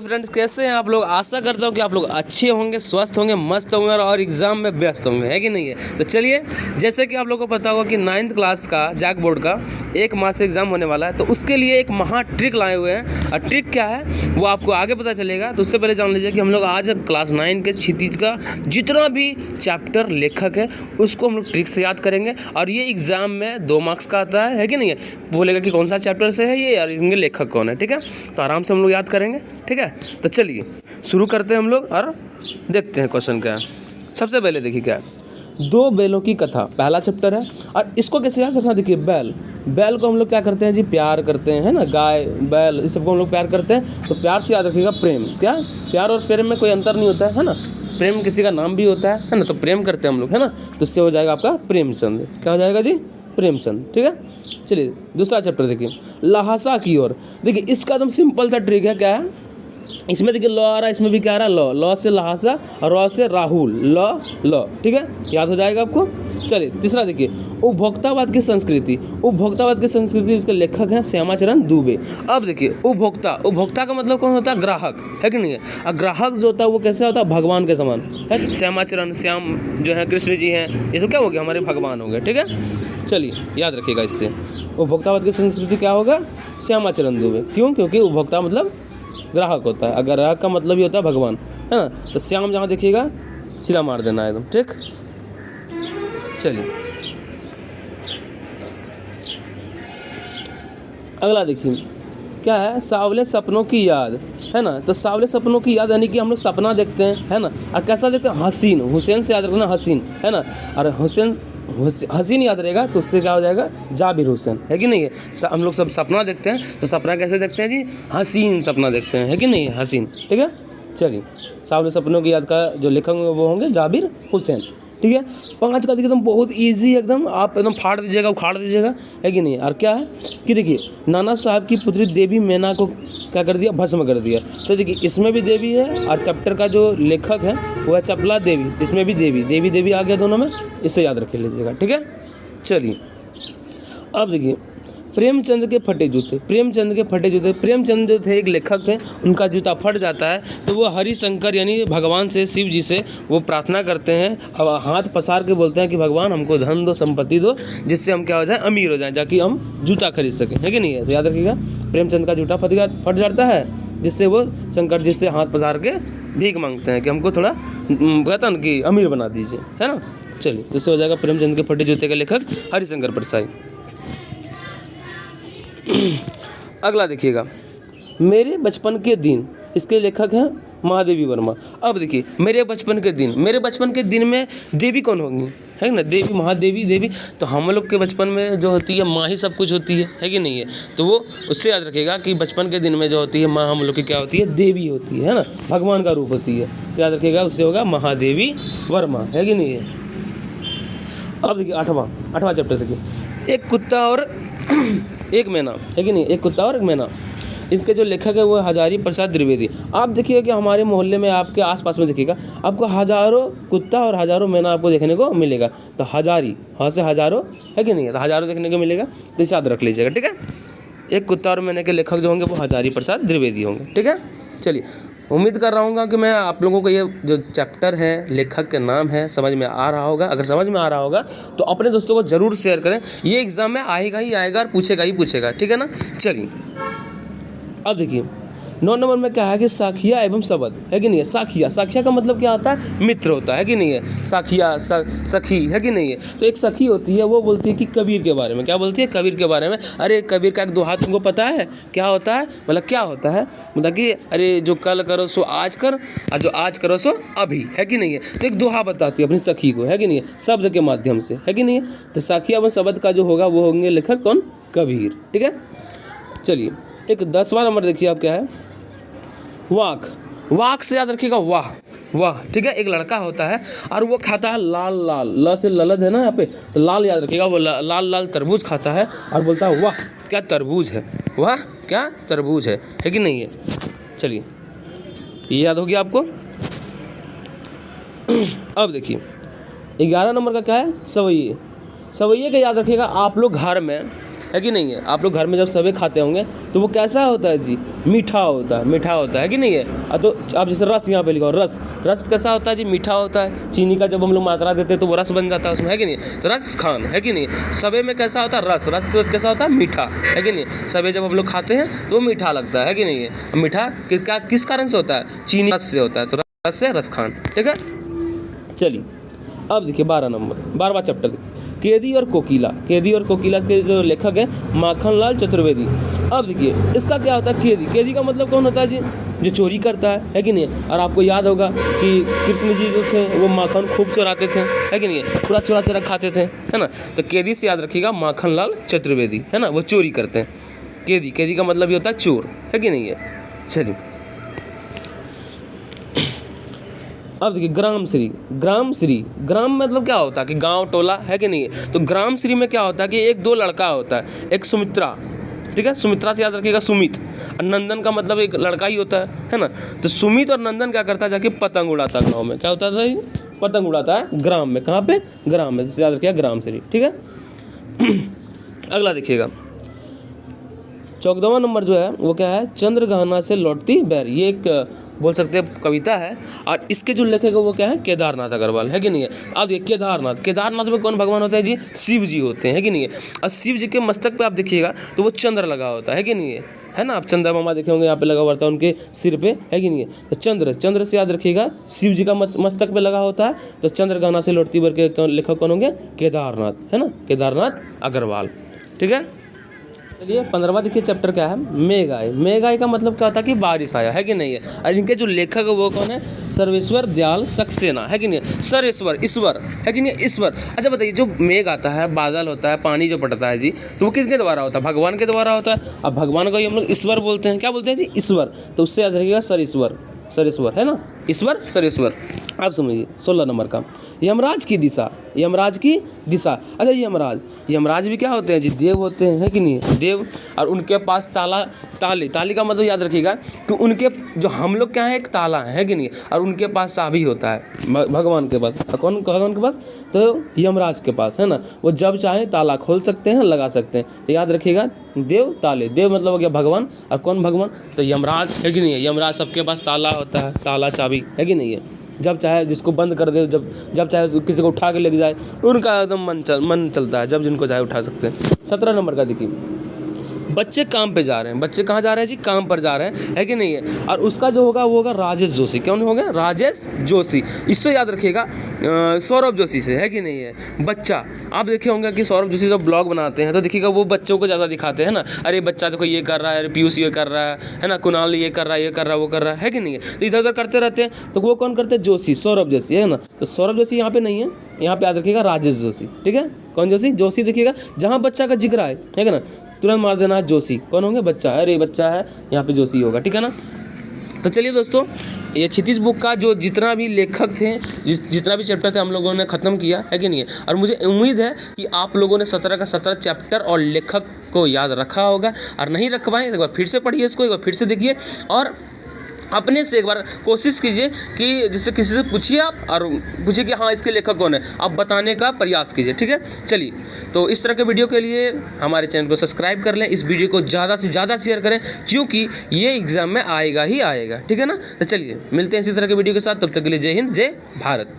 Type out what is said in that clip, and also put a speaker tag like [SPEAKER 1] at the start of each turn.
[SPEAKER 1] Friends, कैसे हैं आप लोग। आशा करता हूँ कि आप लोग अच्छे होंगे, स्वस्थ होंगे, मस्त होंगे और एग्ज़ाम में व्यस्त होंगे, है कि नहीं है। तो चलिए, जैसे कि आप लोगों को पता होगा कि 9th क्लास का जैक बोर्ड का 1 मार्च से एग्ज़ाम होने वाला है, तो उसके लिए एक महा ट्रिक लाए हुए हैं। और ट्रिक क्या है वो आपको आगे पता चलेगा। तो उससे पहले जान लीजिए कि हम लोग आज क्लास 9 के क्षितिज का जितना भी चैप्टर लेखक है उसको हम लोग ट्रिक से याद करेंगे। और ये एग्ज़ाम में 2 मार्क्स का आता है कि नहीं है। बोलेगा कि कौन सा चैप्टर से है ये और इनके लेखक कौन है, ठीक है। तो आराम से हम लोग याद करेंगे, ठीक है। तो चलिए शुरू करते हैं हम लोग और देखते हैं क्वेश्चन क्या है। सबसे पहले देखिए क्या है, 2 बैलों की कथा पहला चैप्टर है। और इसको कैसे याद रखना, देखिए बैल को हम लोग क्या करते हैं जी, प्यार करते हैं, है ना। गाय बैल इस सबको हम लोग प्यार करते हैं। तो प्यार से याद रखिएगा प्रेम। क्या प्यार और प्रेम में कोई अंतर नहीं होता है ना। प्रेम किसी का नाम भी होता है ना। तो प्रेम करते हैं हम लोग, है ना। तो इससे हो जाएगा आपका प्रेमचंद। क्या हो जाएगा जी, प्रेमचंद, ठीक है। चलिए दूसरा चैप्टर देखिए, लहासा की ओर। देखिए इसका एकदम सिंपल सा ट्रिक है। क्या है इसमें, देखिए लॉ आ रहा है, इसमें भी क्या आ रहा है लॉ से लहासा और रॉ से राहुल, लॉ, ठीक है, याद हो जाएगा आपको। चलिए तीसरा देखिए, उपभोक्तावाद की संस्कृति। उपभोक्तावाद की संस्कृति, इसके लेखक हैं श्यामाचरण दुबे। अब देखिए उपभोक्ता का मतलब कौन होता है, ग्राहक, है कि नहीं है। और ग्राहक जो होता है वो कैसे होता है, भगवान के समान है। श्याम जो है कृष्ण जी हैं, ये तो क्या हो गया, हमारे भगवान हो गए, ठीक है। चलिए याद रखिएगा इससे, उपभोक्तावाद की संस्कृति क्या होगा, श्यामाचरण दुबे। क्यों, क्योंकि उपभोक्ता मतलब ग्राहक होता है। अगर ग्राहक का मतलब ही होता है भगवान, है ना। तो श्याम जहाँ देखिएगा सीधा मार देना है एकदम, ठीक। चलिए अगला देखिए क्या है, सावले सपनों की याद, है ना। तो सावले सपनों की याद यानी कि हम लोग सपना देखते हैं, है ना। और कैसा देखते हैं, हसीन, हुसैन से याद रखना, हसीन, है ना। और हसीन याद रहेगा तो उससे क्या हो जाएगा, जाबिर हुसैन, है कि नहीं है। हम लोग सब सपना देखते हैं, तो सपना कैसे देखते हैं जी, हसीन सपना देखते हैं, है कि नहीं है, हसीन, ठीक है। चलिए सावले सपनों की याद का जो लेखक होंगे वो होंगे जाबिर हुसैन, ठीक है। 5 का देखिए एकदम बहुत इजी, एकदम आप एकदम फाड़ दीजिएगा, उखाड़ दीजिएगा, है कि नहीं। और क्या है कि देखिए नाना साहब की पुत्री देवी मैना को क्या कर दिया, भस्म कर दिया। तो देखिए इसमें भी देवी है और चैप्टर का जो लेखक है वो है चपला देवी, इसमें भी देवी आ गया दोनों में, इससे याद रख लीजिएगा, ठीक है। चलिए अब देखिए प्रेमचंद के फटे जूते। प्रेमचंद जो थे एक लेखक थे, उनका जूता फट जाता है तो वो हरिशंकर यानी भगवान से, शिव जी से वो प्रार्थना करते हैं और हाथ पसार के बोलते हैं कि भगवान हमको धन दो, संपत्ति दो, जिससे हम क्या हो जाए, अमीर हो जाएं, ताकि हम जूता खरीद सकें, है कि नहीं है। तो याद रखिएगा प्रेमचंद का जूता फट जाता है, जिससे वो शंकर जी से हाथ पसार के भीख मांगते हैं कि हमको थोड़ा कहता ना कि अमीर बना दीजिए, है ना। चलिए जिससे हो जाएगा प्रेमचंद के फटे जूते का लेखक हरिशंकर प्रसाद। अगला देखिएगा, मेरे बचपन के दिन, इसके लेखक हैं महादेवी वर्मा। अब देखिए मेरे बचपन के दिन में देवी कौन होंगी, है ना, देवी, महादेवी देवी। तो हम लोग के बचपन में जो होती है माँ ही सब कुछ होती है कि नहीं है। तो वो उससे याद रखिएगा कि बचपन के दिन में जो होती है माँ हम लोग की क्या होती है, देवी होती है ना, भगवान का रूप होती है। तो याद रखिएगा उससे होगा महादेवी वर्मा, है कि नहीं है। अब देखिए 8वां चैप्टर देखिए, एक कुत्ता और एक मैना, है कि नहीं, एक कुत्ता और एक मैना। इसके जो लेखक है वो हजारी प्रसाद द्विवेदी। आप देखिएगा कि हमारे मोहल्ले में, आपके आसपास में देखिएगा आपको हजारों कुत्ता और हजारों मैना आपको देखने को मिलेगा। तो हजारी, हाँ से हजारों, है कि नहीं है, तो हजारों देखने को मिलेगा, तो इसे याद रख लीजिएगा, ठीक है। एक कुत्ता और मैना के लेखक जो होंगे वो हजारी प्रसाद द्विवेदी होंगे, ठीक है। चलिए उम्मीद कर रहा हूँ कि मैं आप लोगों को ये जो चैप्टर है, लेखक के नाम है, समझ में आ रहा होगा। अगर समझ में आ रहा होगा तो अपने दोस्तों को ज़रूर शेयर करें। ये एग्ज़ाम में आएगा ही आएगा और पूछेगा ही पूछेगा, ठीक है ना। चलिए अब देखिए 9 नंबर में क्या है कि साखिया एवं शब्द, है कि नहीं है। साखिया का मतलब क्या होता है, मित्र होता है कि नहीं है। साखिया सखी, है कि नहीं है। तो एक सखी होती है, वो बोलती है कि कबीर के बारे में, क्या बोलती है, कबीर के बारे में। अरे कबीर का एक दोहा तुमको पता है, क्या होता है, मतलब क्या होता है, मतलब कि अरे जो कल करो सो आज कर और जो आज करो सो अभी, है कि नहीं है। तो एक दोहा बताती है अपनी सखी को, है कि नहीं है, शब्द के माध्यम से, है कि नहीं है। तो साखिया एवं शब्द का जो होगा वो होंगे लेखक कौन, कबीर, ठीक है। चलिए एक 10वां नंबर देखिए आप, क्या है, वाक से याद रखिएगा वाह, ठीक है। एक लड़का होता है और वो खाता है लाल, ल से ललद है ना यहाँ पे, तो लाल याद रखिएगा। वो लाल तरबूज खाता है और बोलता है वाह क्या तरबूज है, वाह क्या तरबूज है कि नहीं है। चलिए ये याद हो गया आपको। अब देखिए 11 नंबर का क्या है, सवैये का याद रखिएगा। आप लोग घर में है कि नहीं है। आप लोग घर में जब सभी खाते होंगे तो वो कैसा होता है जी, मीठा होता है, मीठा होता है कि नहीं है। तो आप जैसे रस यहाँ पे लिखो, रस, रस कैसा होता है जी, मीठा होता है। चीनी का जब हम लोग मात्रा देते हैं तो वो रस बन जाता है उसमें, है कि नहीं। तो रस खान, है कि नहीं। सबे में कैसा होता है, रस, रस कैसा होता है, मीठा, है कि नहीं। सबे जब हम लोग खाते हैं तो वो मीठा लगता है कि नहीं है। मीठा क्या किस कारण से होता है, चीनी रस से होता है, तो रस से रस खान, ठीक है। चलिए अब देखिए 12 नंबर, 12वां चैप्टर देखिए, केदी और कोकिला। केदी और कोकिला के जो लेखक है माखनलाल चतुर्वेदी। अब देखिए इसका क्या होता है, केदी, केदी का मतलब कौन होता है जी, जो चोरी करता है कि नहीं। और आपको याद होगा कि कृष्ण जी जो थे वो माखन खूब चुराते थे, है कि नहीं, पूरा चुरा चुरा खाते थे, है ना। तो केदी से याद रखिएगा माखनलाल चतुर्वेदी, है ना, वो चोरी करते हैं। केदी, केदी का मतलब ये होता है चोर, है कि नहीं है। चलिए अब देखिए ग्राम श्री। ग्राम श्री, ग्राम मतलब क्या होता है कि गांव टोला, है कि नहीं है। तो ग्राम श्री में क्या होता है कि एक दो लड़का होता है, एक सुमित्रा, ठीक है, सुमित्रा से याद रखिएगा सुमित, और नंदन का मतलब एक लड़का ही होता है ना। तो सुमित और नंदन क्या करता है, जाके पतंग उड़ाता है गाँव में। क्या होता था, पतंग उड़ाता है ग्राम में। कहाँ पे, ग्राम में, जिससे याद रखिएगा ग्राम श्री, ठीक है। अगला देखिएगा 14वां नंबर जो है वो क्या है, चंद्रगहना से लौटती बैर। ये एक बोल सकते हैं कविता है, और इसके जो लेखक है वो क्या है, केदारनाथ अग्रवाल, है कि नहीं है। अब देखिए केदारनाथ, केदारनाथ में कौन भगवान होता है जी, शिव जी होते हैं, है कि नहीं है। और शिव जी के मस्तक पे आप देखिएगा तो वो चंद्र लगा होता है कि नहीं है ना। आप चंद्रमा देखे होंगे यहाँ पे लगा हुआ था उनके सिर पे, है कि नहीं है। तो चंद्र, चंद्र से याद रखिएगा शिव जी का मस्तक पे लगा होता है। तो चंद्रगहना से लौटती बैर के लेखक कौन होंगे, केदारनाथ, है ना, केदारनाथ अग्रवाल, ठीक है। चलिए 15वां देखिए चैप्टर क्या है, मेघ आए। मेघ आए का मतलब क्या होता है कि बारिश आया, है कि नहीं है। और इनके जो लेखक है वो कौन है, सर्वेश्वर दयाल सक्सेना, है कि नहीं है। सर्वेश्वर, ईश्वर, है कि नहीं, ईश्वर। अच्छा बताइए, जो मेघ आता है, बादल होता है, पानी जो पड़ता है जी, तो वो किसके द्वारा होता है, भगवान के द्वारा होता है। अब भगवान को ही हम लोग ईश्वर बोलते हैं। क्या बोलते हैं जी, ईश्वर। तो उससे याद रखिएगा सरेश्वर, सरेश्वर, है ना, ईश्वर सरेश्वर। आप समझिए 16 नंबर का, यमराज की दिशा। यमराज की दिशा, अच्छा यमराज, यमराज भी क्या होते हैं जी, देव होते हैं, है कि नहीं, देव। और उनके पास ताला, ताले, ताली का मतलब याद रखिएगा कि उनके जो हम लोग क्या है, एक ताला है कि नहीं, और उनके पास चाबी होता है भगवान के पास। कौन, भगवान के पास, तो यमराज के पास, है ना। वो जब चाहे ताला खोल सकते हैं, लगा सकते हैं। तो याद रखिएगा देव, ताले, देव मतलब हो गया भगवान, और कौन भगवान, तो यमराज, है कि नहीं है। यमराज सबके पास ताला होता है, ताला चाबी, है कि नहीं है। जब चाहे जिसको बंद कर दे, जब चाहे किसी को उठा के लेके जाए, उनका एकदम मन चलता है, जब जिनको चाहे उठा सकते हैं। 17 नंबर का देखिए, बच्चे काम पे जा रहे हैं। बच्चे कहाँ जा रहे हैं जी, काम पर जा रहे हैं, है कि नहीं है। और उसका जो होगा वो होगा राजेश जोशी। कौन हो गया, राजेश जोशी। इससे याद रखिएगा सौरभ जोशी से, है कि नहीं है। बच्चा, आप देखे होंगे कि सौरभ जोशी जब ब्लॉग बनाते हैं तो देखिएगा वो बच्चों को ज़्यादा दिखाते हैं ना। अरे बच्चा देखो ये कर रहा है, अरे पीयूष ये कर रहा है ना, कुणाल ये कर रहा है, ये कर रहा है, वो कर रहा है कि नहीं है। तो इधर उधर करते रहते हैं। तो वो कौन करते हैं, जोशी, सौरभ जोशी, है ना। तो सौरभ जोशी यहाँ पे नहीं है, यहाँ पे याद रखिएगा राजेश जोशी, ठीक है। कौन जोशी, जोशी देखिएगा जहाँ बच्चा का जिक्र आए, है ना, तुरंत मार देना है जोशी। कौन होंगे, बच्चा, अरे बच्चा है, यहाँ पे जोशी होगा, ठीक है ना। तो चलिए दोस्तों, ये क्षितिज बुक का जो जितना भी लेखक थे, जितना भी चैप्टर थे हम लोगों ने ख़त्म किया, है कि नहीं है। और मुझे उम्मीद है कि आप लोगों ने 17 का 17 चैप्टर और लेखक को याद रखा होगा। और नहीं रख पाए एक बार फिर से पढ़िए इसको, एक बार फिर से देखिए, और अपने से एक बार कोशिश कीजिए कि जैसे किसी से पूछिए आप, और पूछिए कि हाँ इसके लेखक कौन है, आप बताने का प्रयास कीजिए, ठीक है। चलिए, तो इस तरह के वीडियो के लिए हमारे चैनल को सब्सक्राइब कर लें, इस वीडियो को ज़्यादा से ज़्यादा शेयर करें, क्योंकि ये एग्ज़ाम में आएगा ही आएगा, ठीक है ना। तो चलिए मिलते हैं इसी तरह के वीडियो के साथ, तब तक के लिए जय हिंद, जय भारत।